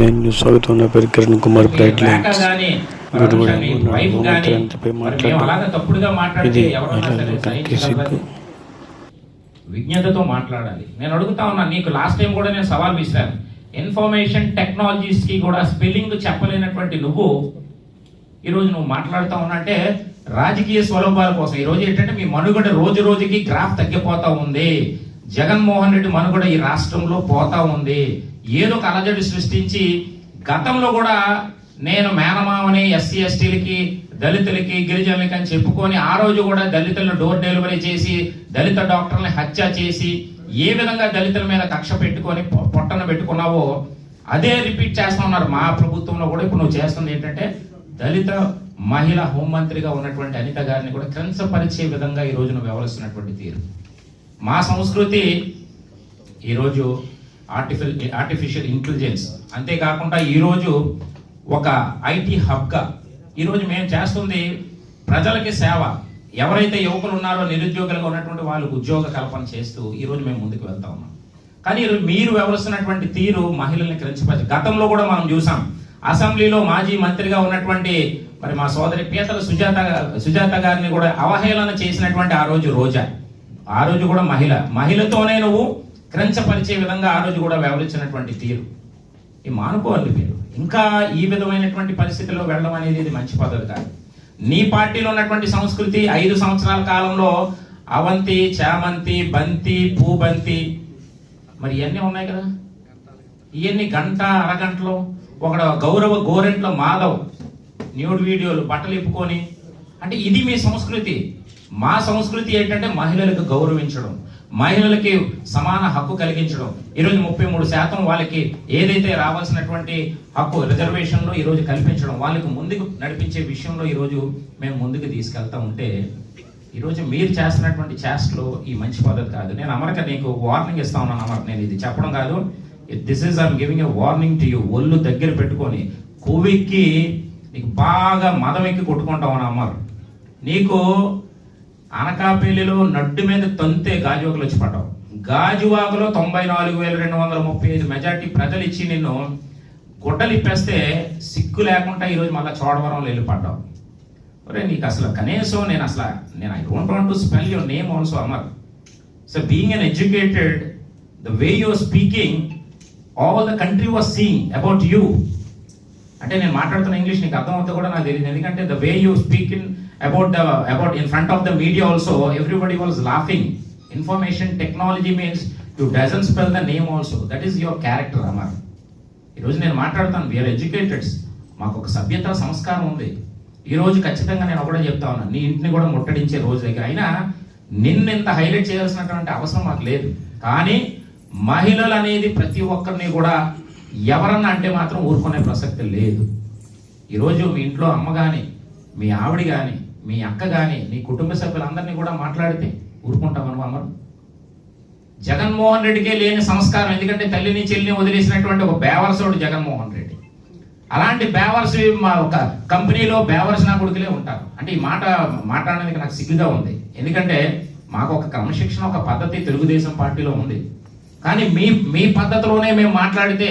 నేను స్వాగతం. నా పేరు కిరణ్ కుమార్. బ్రైట్ లైన్స్ విజ్ఞతతో మాట్లాడాలి. నేను అడుగుతా ఉన్నా, నీకు లాస్ట్ టైం కూడా నేను సవాల్ విసిరాను. ఇన్ఫర్మేషన్ టెక్నాలజీస్ కి కూడా స్పెల్లింగ్ చెప్పలేనటువంటి నువ్వు ఈరోజు నువ్వు మాట్లాడుతా ఉన్నా అంటే రాజకీయ స్వరూపాల కోసం. ఈ రోజు ఏంటంటే మీ మనుగడ రోజు రోజుకి గ్రాఫ్ తగ్గిపోతా ఉంది. జగన్మోహన్ రెడ్డి మనుగడ ఈ రాష్ట్రంలో పోతా ఉంది. ఏదో ఒక అలజడి సృష్టించి గతంలో కూడా నేను మేనమామని ఎస్సీ ఎస్టీలకి దళితులకి గిరిజనులకి అని చెప్పుకొని ఆ రోజు కూడా దళితులను డోర్ డెలివరీ చేసి దళిత డాక్టర్ని హత్య చేసి ఏ విధంగా దళితుల మీద కక్ష పెట్టుకొని పొట్టన పెట్టుకున్నావో అదే రిపీట్ చేస్తా ఉన్నారు మా ప్రభుత్వంలో కూడా. ఇప్పుడు నువ్వు చేస్తుంది ఏంటంటే దళిత మహిళా హోంమంత్రిగా ఉన్నటువంటి అనిత గారిని కూడా కించపరిచే విధంగా ఈ రోజు నువ్వు వ్యవహరిస్తున్నటువంటి తీరు. మా సంస్కృతి ఈరోజు ఆర్టిఫిషియల్ ఇంటెలిజెన్స్, అంతేకాకుండా ఈరోజు ఒక ఐటీ హబ్గా ఈరోజు మేము చేస్తుంది ప్రజలకి సేవ. ఎవరైతే యువకులు ఉన్నారో నిరుద్యోగులుగా ఉన్నటువంటి వాళ్ళకు ఉద్యోగ కల్పన చేస్తూ ఈరోజు మేము ముందుకు వెళ్తా ఉన్నాం. కానీ మీరు వ్యవహరిస్తున్నటువంటి తీరు మహిళల్ని కించపరిచి గతంలో కూడా మనం చూసాం. అసెంబ్లీలో మాజీ మంత్రిగా ఉన్నటువంటి మరి మా సోదరి పీతల సుజాత గారిని కూడా అవహేళన చేసినటువంటి ఆ రోజు కూడా మహిళతోనే నువ్వు కించపరిచే విధంగా ఆ రోజు కూడా వ్యవహరించినటువంటి తీరు ఈ మానుకోవాలి. మీరు ఇంకా ఈ విధమైనటువంటి పరిస్థితుల్లో వెళ్ళడం అనేది ఇది మంచి పద్ధతి కాదు. నీ పార్టీలో ఉన్నటువంటి సంస్కృతి 5 సంవత్సరాల కాలంలో అవంతి, చామంతి, బంతి, పూబంతి మరి ఇవన్నీ ఉన్నాయి కదా. ఇవన్నీ గంట అరగంటలో ఒక గౌరవ గోరెంట్ల మాధవ్ న్యూడ్ వీడియోలు బట్టలు ఇప్పుకొని అంటే ఇది మీ సంస్కృతి. మా సంస్కృతి ఏంటంటే మహిళలకు గౌరవించడం, మహిళలకి సమాన హక్కు కలిగించడం. ఈరోజు 33% వాళ్ళకి ఏదైతే రావాల్సినటువంటి హక్కు రిజర్వేషన్లో ఈరోజు కల్పించడం, వాళ్ళకి ముందుకు నడిపించే విషయంలో ఈరోజు మేము ముందుకు తీసుకెళ్తా ఉంటే ఈరోజు మీరు చేస్తున్నటువంటి చేష్టలు ఈ మంచి పద్ధతి కాదు. నేను అమరక నీకు వార్నింగ్ ఇస్తా ఉన్నాను. అమర్, నేను ఇది చెప్పడం కాదు, this is I'm giving a warning to you. ఒళ్ళు దగ్గర పెట్టుకొని కొవ్వెక్కి నీకు బాగా మదం ఎక్కి కొట్టుకుంటా ఉన్నా అమర్. నీకు అనకాపల్లిలో నడ్డు మీద తంతే గాజువాకలు వచ్చి పడ్డావు. గాజువాకలో 94,235 మెజార్టీ ప్రజలు ఇచ్చి నిన్ను గుడ్డలు ఇప్పేస్తే సిగ్గు లేకుండా ఈరోజు మళ్ళీ చోడవరంలో వెళ్ళి పడ్డావు. ఒరే నీకు అసలు కనీసం నేను I don't want to spell your name also Amar. So being uneducated, the way you're speaking, all the country was seeing about you. అంటే నేను మాట్లాడుతున్న ఇంగ్లీష్ నీకు అర్థమవుతా కూడా నాకు తెలియదు. ఎందుకంటే the way you speak about in front of the media also, everybody was laughing. Information technology means you doesn't spell the name also. That is your character, Amar. ఈరోజు నేను మాట్లాడుతాను, వీఆర్ ఎడ్యుకేటెడ్స్, మాకు ఒక సభ్యత సంస్కారం ఉంది. ఈరోజు ఖచ్చితంగా నేను ఒకటే చెప్తా ఉన్నాను, నీ ఇంటిని కూడా ముట్టడించే రోజు దగ్గర. అయినా నిన్నెంత హైలైట్ చేయాల్సినటువంటి అవసరం మాకు లేదు. కానీ మహిళలు అనేది ప్రతి ఒక్కరిని కూడా ఎవరన్నా అంటే మాత్రం ఊరుకునే ప్రసక్తి లేదు. ఈరోజు మీ ఇంట్లో అమ్మ కానీ, మీ ఆవిడ కానీ, మీ అక్క కానీ, నీ కుటుంబ సభ్యులందరినీ కూడా మాట్లాడితే ఊరుకుంటామను అమరు? జగన్మోహన్ రెడ్డికే లేని సంస్కారం. ఎందుకంటే తల్లిని చెల్లిని వదిలేసినటువంటి ఒక బేవర్సుడు జగన్మోహన్ రెడ్డి. అలాంటి బేవర్స్ మా ఒక కంపెనీలో బేవర్స్ నా కొడుకులే ఉంటారు. అంటే ఈ మాట మాట్లాడడానికి నాకు సిగ్గుగా ఉంది. ఎందుకంటే మాకు ఒక క్రమశిక్షణ, ఒక పద్ధతి తెలుగుదేశం పార్టీలో ఉంది. కానీ మీ పద్ధతిలోనే మేము మాట్లాడితే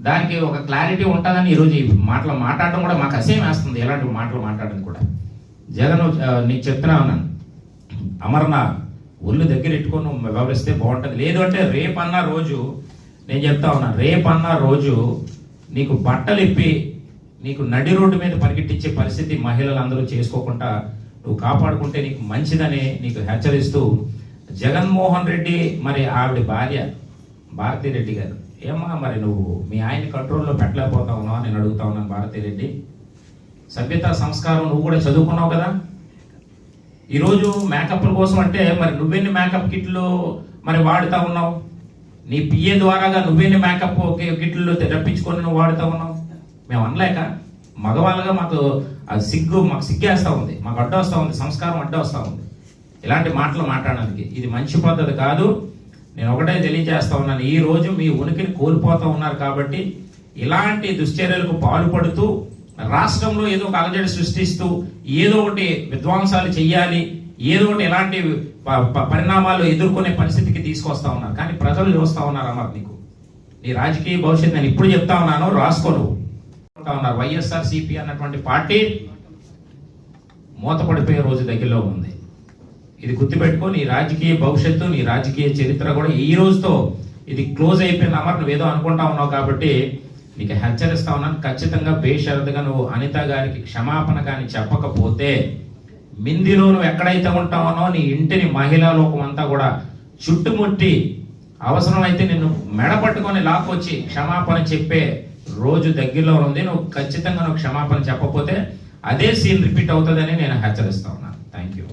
దానికి ఒక క్లారిటీ ఉంటుందని ఈరోజు ఈ మాటలు మాట్లాడడం కూడా మాకు అసహ్యం వేస్తుంది. ఎలాంటి మాటలు మాట్లాడడం కూడా. జగన్ నీకు చెప్తున్నా ఉన్నాను అమర్నాథ్, ఒళ్ళు దగ్గర పెట్టుకొని నువ్వు వ్యవహరిస్తే బాగుంటుంది. లేదు అంటే రేపన్న రోజు నేను చెప్తా ఉన్నా, రేపన్న రోజు నీకు బట్టలు ఇప్పి నీకు నడి రోడ్డు మీద పరిగెట్టించే పరిస్థితి మహిళలందరూ చేసుకోకుండా నువ్వు కాపాడుకుంటే నీకు మంచిదని నీకు హెచ్చరిస్తూ, జగన్మోహన్ రెడ్డి మరి ఆవిడ భార్య భారతీరెడ్డి గారు, ఏమా మరి నువ్వు మీ ఆయన కంట్రోల్లో పెట్టలేకపోతా ఉన్నావా నేను అడుగుతా ఉన్నాను. భారతీరెడ్డి, సభ్యత సంస్కారం నువ్వు కూడా చదువుకున్నావు కదా. ఈరోజు మేకప్ల కోసం అంటే మరి నువ్వెన్ని మేకప్ కిట్లు మరి వాడుతూ ఉన్నావు? నీ పిఏ ద్వారాగా నువ్వెన్ని మేకప్ కిట్లు రప్పించుకొని నువ్వు వాడుతూ ఉన్నావు? మేము అనలేక మగవాళ్ళగా మాకు సిగ్గేస్తూ ఉంది, మాకు అడ్డు వస్తూ ఉంది, సంస్కారం అడ్డు వస్తూ ఉంది ఇలాంటి మాటలు మాట్లాడడానికి. ఇది మంచి పద్ధతి కాదు. నేను ఒకటే తెలియజేస్తా ఉన్నాను, ఈ రోజు మీ ఉనికిని కోల్పోతూ ఉన్నారు కాబట్టి ఇలాంటి దుశ్చర్యలకు పాల్పడుతూ రాష్ట్రంలో ఏదో ఒక అలజడి సృష్టిస్తూ ఏదో ఒకటి విధ్వంసాలు చెయ్యాలి, ఏదో ఒకటి ఎలాంటి పరిణామాలు ఎదుర్కొనే పరిస్థితికి తీసుకొస్తా ఉన్నారు. కానీ ప్రజలు చూస్తా ఉన్నారు అమర్, నీకు నీ రాజకీయ భవిష్యత్తు నేను ఇప్పుడు చెప్తా ఉన్నాను, రాసుకోను ఉన్నారు. వైఎస్ఆర్సీపీ అన్నటువంటి పార్టీ మూతపడిపోయే రోజు దగ్గరలో ఉంది. ఇది గుర్తుపెట్టుకో. నీ రాజకీయ భవిష్యత్తు, నీ రాజకీయ చరిత్ర కూడా ఈ రోజుతో ఇది క్లోజ్ అయిపోయింది అమర్. నువ్వేదో అనుకుంటా ఉన్నావు కాబట్టి నీకు హెచ్చరిస్తా ఉన్నాను. ఖచ్చితంగా బేషరతుగా నువ్వు అనిత గారికి క్షమాపణ కానీ చెప్పకపోతే మిందిలో నువ్వు ఎక్కడైతే ఉంటావనో నీ ఇంటిని మహిళా లోకం అంతా కూడా చుట్టుముట్టి అవసరమైతే నిన్ను మెడపట్టుకొని లాక్కొచ్చి క్షమాపణ చెప్పే రోజు దగ్గరలో ఉంది. నువ్వు ఖచ్చితంగా నువ్వు క్షమాపణ చెప్పకపోతే అదే సీన్ రిపీట్ అవుతుందని నేను హెచ్చరిస్తా ఉన్నాను. Thank you.